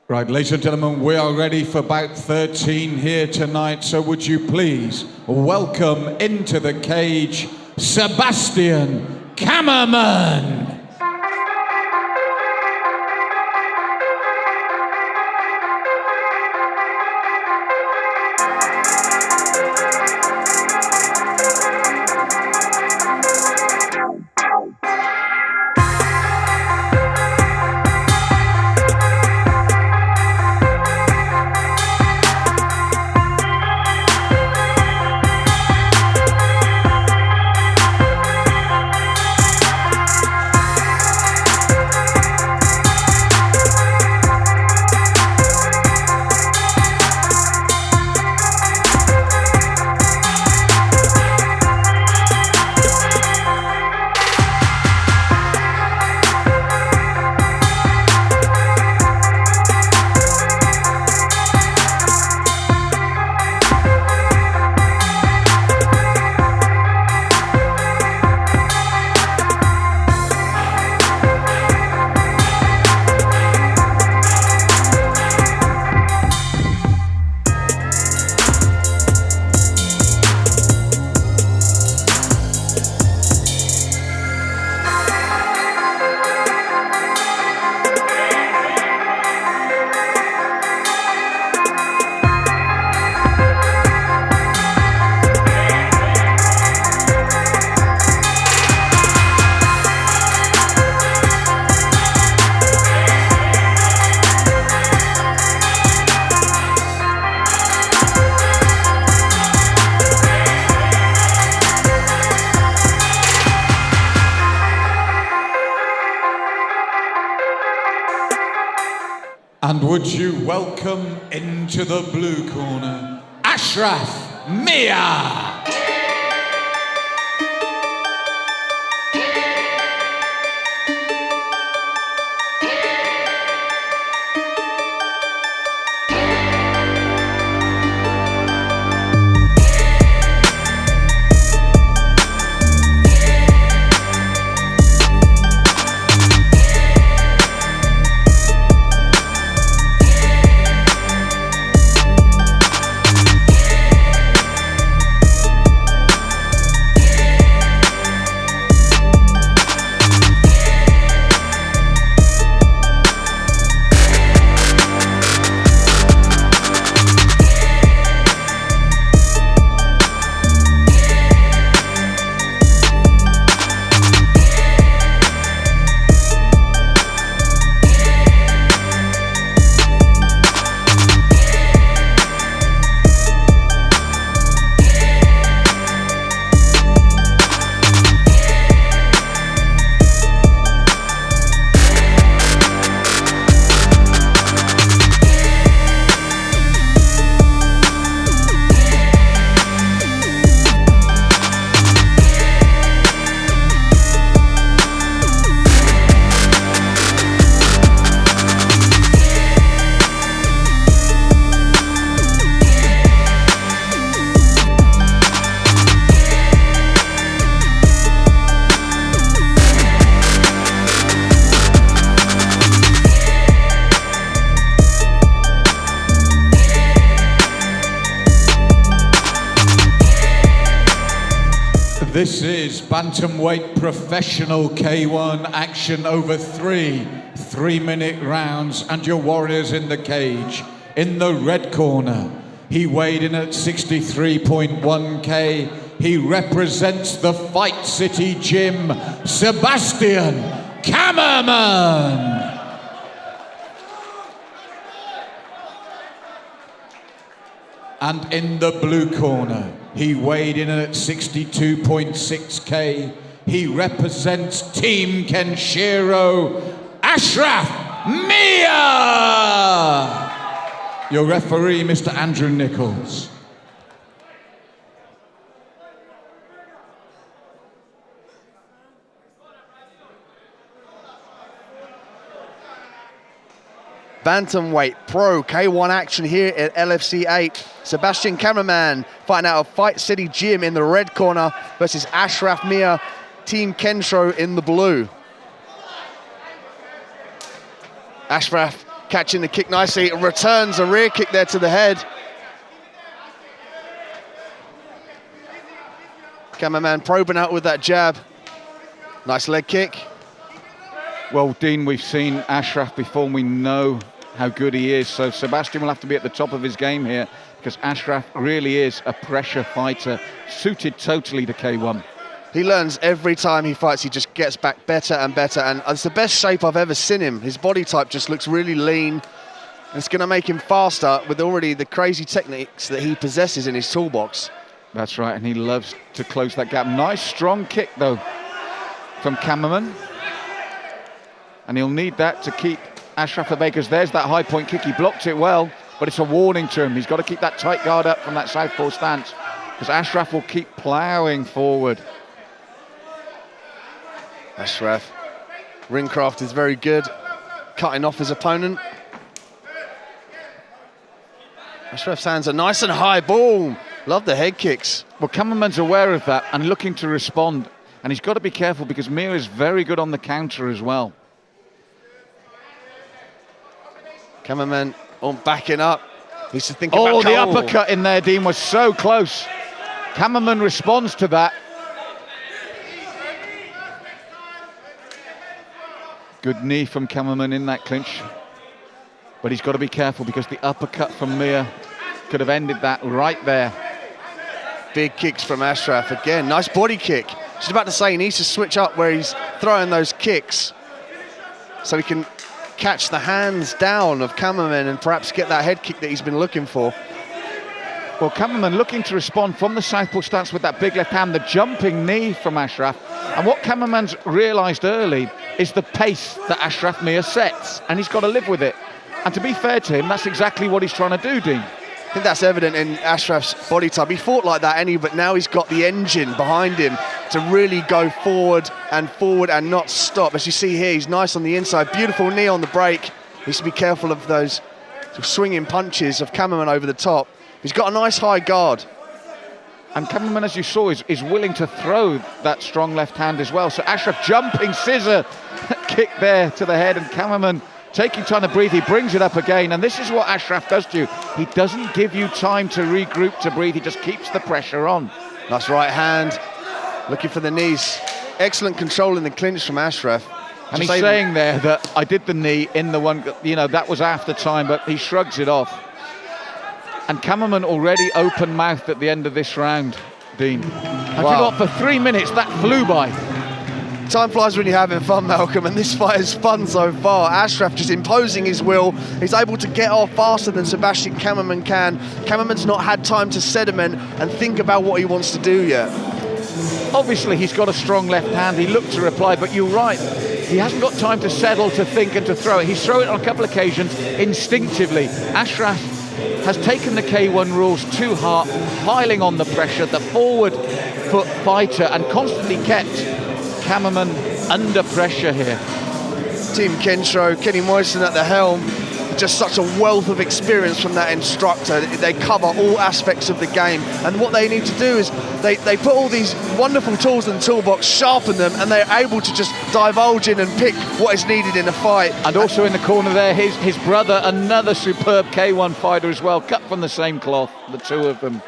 Right, ladies and gentlemen, we are ready for bout 13 here tonight, so would you please welcome into the cage, Sebastian Kammerman. And would you welcome into the blue corner, Ashraf Miah. This is bantamweight professional K1 action over three 3-minute rounds, and your warriors in the cage. In the red corner, he weighed in at 63.1 kg. He represents the Fight City Gym, Sebastian Kammerman. And in the blue corner, he weighed in at 62.6 kg. He represents Team Kenshiro, Ashraf Miah. Your referee, Mr. Andrew Nichols. Bantamweight Pro K1 action here at LFC8. Sebastian Kammerman fighting out of Fight City Gym in the red corner versus Ashraf Miah, Team Kenshiro in the blue. Ashraf catching the kick nicely. Returns a rear kick there to the head. Kammerman probing out with that jab. Nice leg kick. Well, Dean, we've seen Ashraf before, and we know how good he is. So Sebastian will have to be at the top of his game here, because Ashraf really is a pressure fighter, suited totally to K1. He learns every time he fights, he just gets back better and better, and it's the best shape I've ever seen him. His body type just looks really lean, and it's going to make him faster with already the crazy techniques that he possesses in his toolbox. That's right, and he loves to close that gap. Nice strong kick, though, from Kammerman. And he'll need that to keep Ashraf at bay, because there's that high point kick. He blocked it well, but it's a warning to him. He's got to keep that tight guard up from that southpaw stance, because Ashraf will keep ploughing forward. Ashraf, ringcraft is very good, cutting off his opponent. Ashraf's hands are nice and high, boom! Love the head kicks. Well, Kammerman's aware of that and looking to respond, and he's got to be careful because Miah is very good on the counter as well. Kammerman on backing up. Needs to think about... Oh, the uppercut in there, Dean, was so close. Kammerman responds to that. Good knee from Kammerman in that clinch. But he's got to be careful because the uppercut from Miah could have ended that right there. Big kicks from Ashraf again. Nice body kick. Just about to say he needs to switch up where he's throwing those kicks so he can catch the hands down of Kammerman and perhaps get that head kick that he's been looking for. Well, Kammerman looking to respond from the southpaw stance with that big left hand, the jumping knee from Ashraf. And what Kammerman's realised early is the pace that Ashraf Miah sets, and he's got to live with it. And to be fair to him, that's exactly what he's trying to do, Dean. I think that's evident in Ashraf's body type. He fought like that anyway, but now he's got the engine behind him to really go forward and not stop. As you see here, he's nice on the inside. Beautiful knee on the break. He needs to be careful of those sort of swinging punches of Kammerman over the top. He's got a nice high guard. And Kammerman, as you saw, is willing to throw that strong left hand as well. So Ashraf jumping scissor kick there to the head, and Kammerman taking time to breathe. He brings it up again, and this is what Ashraf does to you. He doesn't give you time to regroup, to breathe. He just keeps the pressure on. Nice right hand, looking for the knees. Excellent control in the clinch from Ashraf. And he's saying there that I did the knee in the one, you know, that was after time, but he shrugs it off. And Kammerman already open-mouthed at the end of this round, Dean. And wow. You know what, for 3 minutes, that flew by. Time flies when you're having fun, Malcolm, and this fight is fun so far. Ashraf just imposing his will. He's able to get off faster than Sebastian Kammerman can. Kammerman's not had time to sediment and think about what he wants to do yet. Obviously, he's got a strong left hand. He looked to reply, but you're right. He hasn't got time to settle, to think, and to throw it. He's thrown it on a couple of occasions instinctively. Ashraf has taken the K1 rules to heart, piling on the pressure, the forward foot fighter, and constantly kept Kammerman under pressure here. Team Kentro, Kenny Moyson at the helm, just such a wealth of experience from that instructor. They cover all aspects of the game, and what they need to do is they put all these wonderful tools in the toolbox, sharpen them, and they're able to just divulge in and pick what is needed in a fight. And also in the corner there, his brother, another superb K1 fighter as well, cut from the same cloth, the two of them.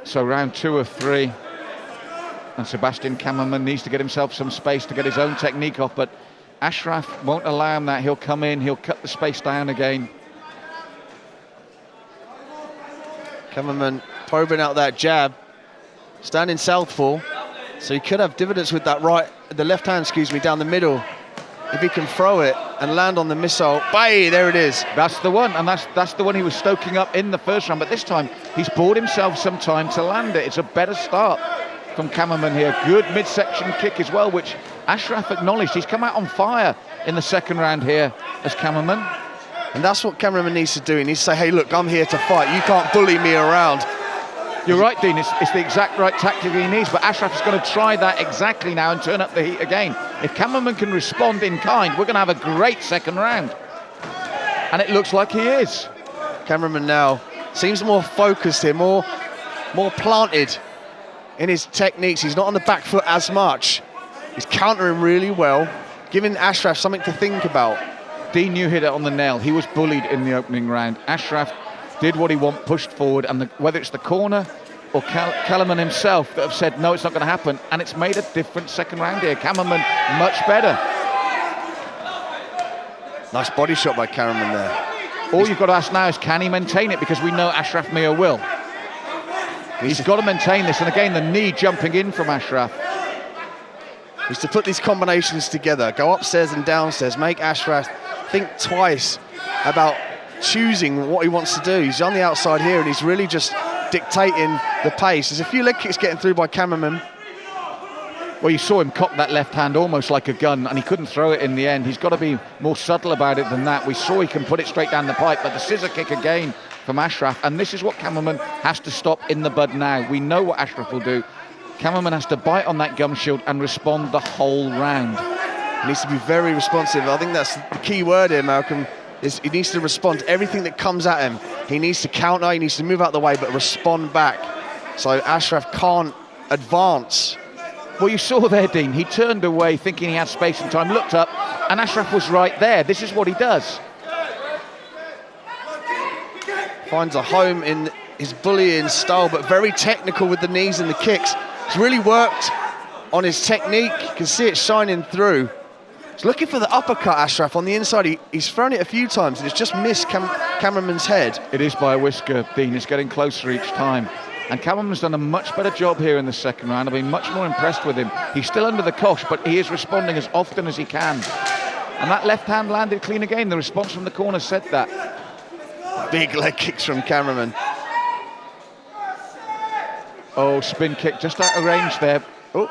So round 2 of 3, and Sebastian Kammerman needs to get himself some space to get his own technique off, but Ashraf won't allow him that. He'll come in, he'll cut the space down again. Kammerman probing out that jab, standing southpaw, so he could have dividends with that the left hand, down the middle. If he can throw it and land on the missile, bang, there it is. That's the one, and that's the one he was stoking up in the first round, but this time he's bought himself some time to land it. It's a better start from Kammerman here. Good midsection kick as well, which Ashraf acknowledged. He's come out on fire in the second round here as Kammerman. And that's what Kammerman needs to do. He needs to say, hey, look, I'm here to fight. You can't bully me around. You're right, Dean. It's the exact right tactic he needs, but Ashraf is going to try that exactly now and turn up the heat again. If Kammerman can respond in kind, we're going to have a great second round. And it looks like he is. Kammerman now seems more focused here, more planted in his techniques. He's not on the back foot as much. He's countering really well, giving Ashraf something to think about. Dean, you hit it on the nail. He was bullied in the opening round. Ashraf did what he wanted, pushed forward, and whether it's the corner or Kammerman himself that have said, no, it's not going to happen, and it's made a different second round here. Kammerman, much better. Nice body shot by Kammerman there. All you've got to ask now is, can he maintain it? Because we know Ashraf Miah will. He's got to maintain this, and again, the knee jumping in from Ashraf. He's to put these combinations together, go upstairs and downstairs, make Ashraf think twice about choosing what he wants to do. He's on the outside here, and he's really just dictating the pace. There's a few leg kicks getting through by Kammerman. Well, you saw him cock that left hand almost like a gun, and he couldn't throw it in the end. He's got to be more subtle about it than that. We saw he can put it straight down the pipe, but the scissor kick again from Ashraf, and this is what Kammerman has to stop in the bud now. We know what Ashraf will do. Kammerman has to bite on that gum shield and respond the whole round. He needs to be very responsive. I think that's the key word here, Malcolm, is he needs to respond to everything that comes at him. He needs to counter, he needs to move out the way, but respond back. So Ashraf can't advance. Well, you saw there, Dean, he turned away thinking he had space and time, looked up, and Ashraf was right there. This is what he does. Finds a home in his bullying style, but very technical with the knees and the kicks. He's really worked on his technique. You can see it shining through. He's looking for the uppercut, Ashraf, on the inside. He's thrown it a few times, and it's just missed Kammerman's head. It is by a whisker, Dean. It's getting closer each time. And Kammerman's done a much better job here in the second round. I've been much more impressed with him. He's still under the cosh, but he is responding as often as he can. And that left hand landed clean again. The response from the corner said that. Big leg kicks from Kammerman. Oh, spin kick just out of range there. Oh,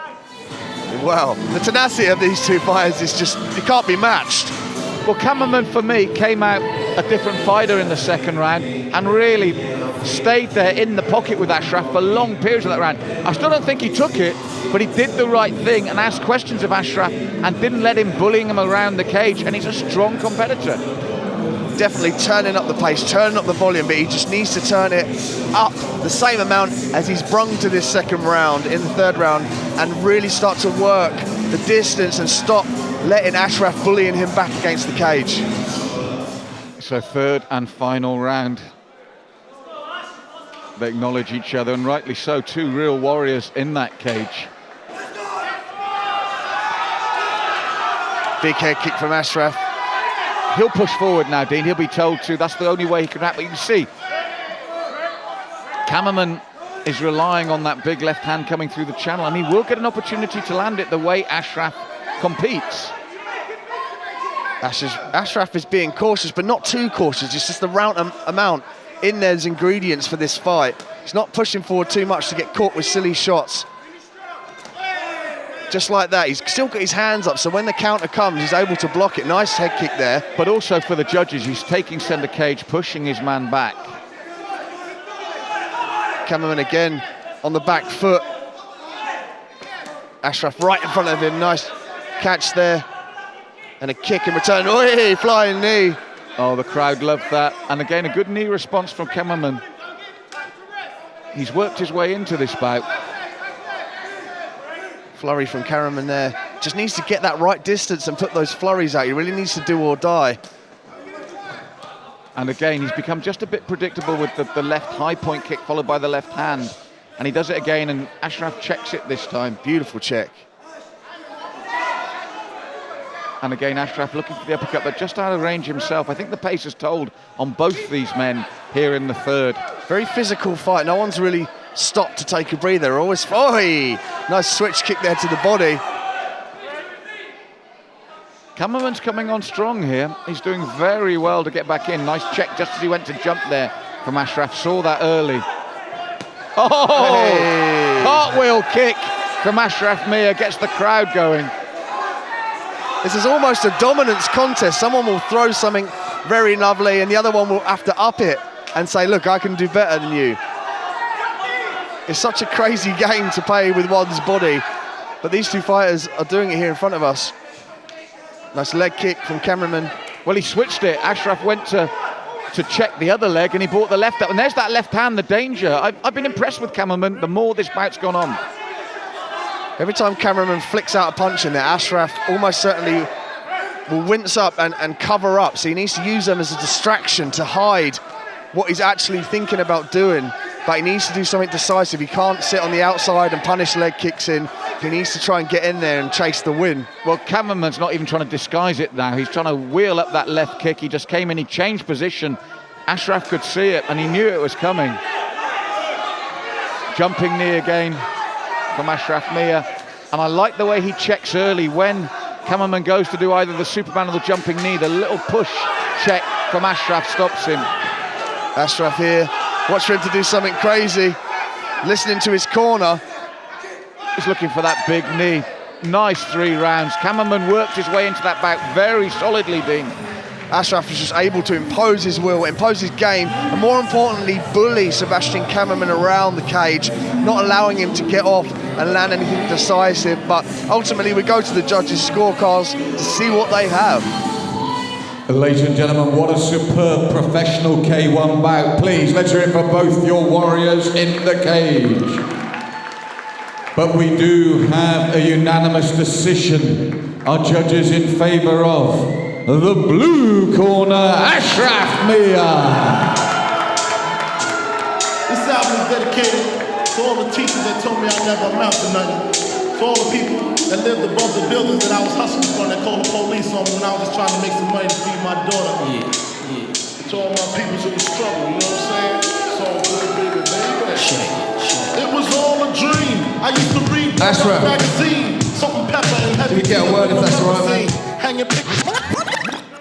wow. The tenacity of these two fighters is just, it can't be matched. Well, Kammerman, for me, came out a different fighter in the second round and really stayed there in the pocket with Ashraf for long periods of that round. I still don't think he took it, but he did the right thing and asked questions of Ashraf and didn't let him bullying him around the cage, and he's a strong competitor. Definitely turning up the pace, turning up the volume, but he just needs to turn it up the same amount as he's brung to this second round, in the third round, and really start to work the distance and stop letting Ashraf bullying him back against the cage. So third and final round. They acknowledge each other, and rightly so. Two real warriors in that cage. Big head kick from Ashraf. He'll push forward now, Dean. He'll be told to. That's the only way he can wrap. But you can see Kammerman is relying on that big left hand coming through the channel, and he will get an opportunity to land it the way Ashraf competes. Ashraf is being cautious, but not too cautious. It's just the round amount in there's ingredients for this fight. He's not pushing forward too much to get caught with silly shots. Just like that, he's still got his hands up, so when the counter comes, he's able to block it. Nice head kick there. But also for the judges, he's taking centre cage, pushing his man back. Kammerman again on the back foot. Ashraf right in front of him. Nice catch there. And a kick in return. Oi, flying knee. Oh, the crowd loved that. And again, a good knee response from Kammerman. He's worked his way into this bout. Flurry from Kammerman there. Just needs to get that right distance and put those flurries out. He really needs to do or die. And again, he's become just a bit predictable with the left high point kick followed by the left hand. And he does it again, and Ashraf checks it this time. Beautiful check. And again, Ashraf looking for the uppercut, but just out of range himself. I think the pace is told on both these men here in the third. Very physical fight. No one's really stopped to take a breather. Always, oi! Nice switch kick there to the body. Kammerman's coming on strong here. He's doing very well to get back in. Nice check just as he went to jump there from Ashraf. Saw that early. Oh! Hey. Cartwheel kick from Ashraf Miah gets the crowd going. This is almost a dominance contest. Someone will throw something very lovely and the other one will have to up it and say, look, I can do better than you. It's such a crazy game to play with one's body, but these two fighters are doing it here in front of us. Nice leg kick from Kammerman. Well, he switched it. Ashraf went to to check the other leg, and he brought the left up. And there's that left hand, the danger. I've been impressed with Kammerman the more this bout's gone on. Every time Kammerman flicks out a punch in there, Ashraf almost certainly will wince up and cover up. So he needs to use them as a distraction to hide what he's actually thinking about doing. But he needs to do something decisive. He can't sit on the outside and punish leg kicks in. He needs to try and get in there and chase the win. Well, Kammerman's not even trying to disguise it now. He's trying to wheel up that left kick. He just came in, he changed position. Ashraf could see it, and he knew it was coming. Jumping knee again from Ashraf Miah. And I like the way he checks early when Kammerman goes to do either the Superman or the jumping knee. The little push check from Ashraf stops him. Ashraf here, watch for him to do something crazy. Listening to his corner. He's looking for that big knee. Nice 3 rounds. Kammerman worked his way into that bout very solidly, Dean. Ashraf was just able to impose his will, impose his game, and more importantly, bully Sebastian Kammerman around the cage, not allowing him to get off and land anything decisive. But ultimately, we go to the judges' scorecards to see what they have. Ladies and gentlemen, what a superb professional K1 bout. Please, let's hear it for both your warriors in the cage. But we do have a unanimous decision. Our judges in favour of the blue corner, Ashraf Miah. This album is dedicated to all the teachers that told me I never amount to nothing. To all the people that lived above the buildings that I was hustling from, that called the police on me when I was just trying to make some money to feed my daughter. To all my people who was struggling, you know what I'm saying? So good, baby, baby. It was all a dream. I used to read Ashraf magazine, salt and pepper and heavy. Can we get a word if that's all right, man? Hanging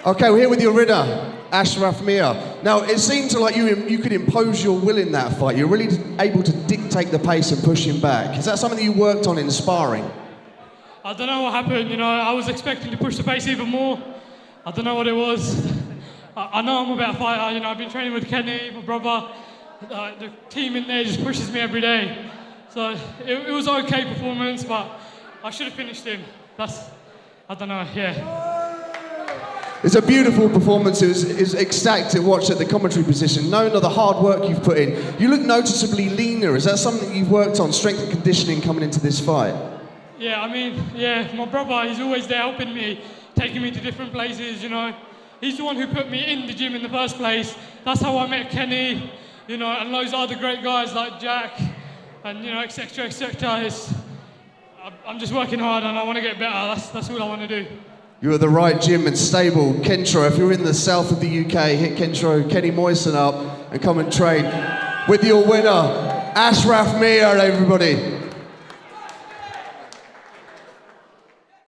Okay, we're here with your winner, Ashraf Miah. Now, it seemed like you could impose your will in that fight. You're really able to dictate the pace and push him back. Is that something that you worked on in sparring? I don't know what happened, you know, I was expecting to push the pace even more. I don't know what it was. I know I'm a better fighter, you know, I've been training with Kenny, my brother. The team in there just pushes me every day. So it was an okay performance, but I should have finished him. I don't know, yeah. It's a beautiful performance. It was ecstatic to watch at the commentary position, knowing all the hard work you've put in. You look noticeably leaner. Is that something you've worked on, strength and conditioning coming into this fight? Yeah, I mean, yeah, my brother, he's always there helping me, taking me to different places, you know. He's the one who put me in the gym in the first place. That's how I met Kenny, you know, and those other great guys like Jack, and, you know, etc., etc. I'm just working hard and I want to get better. That's all I want to do. You're at the right gym and stable. Kentro, if you're in the south of the UK, hit Kenny Moyson up and come and train with your winner, Ashraf Miah, everybody.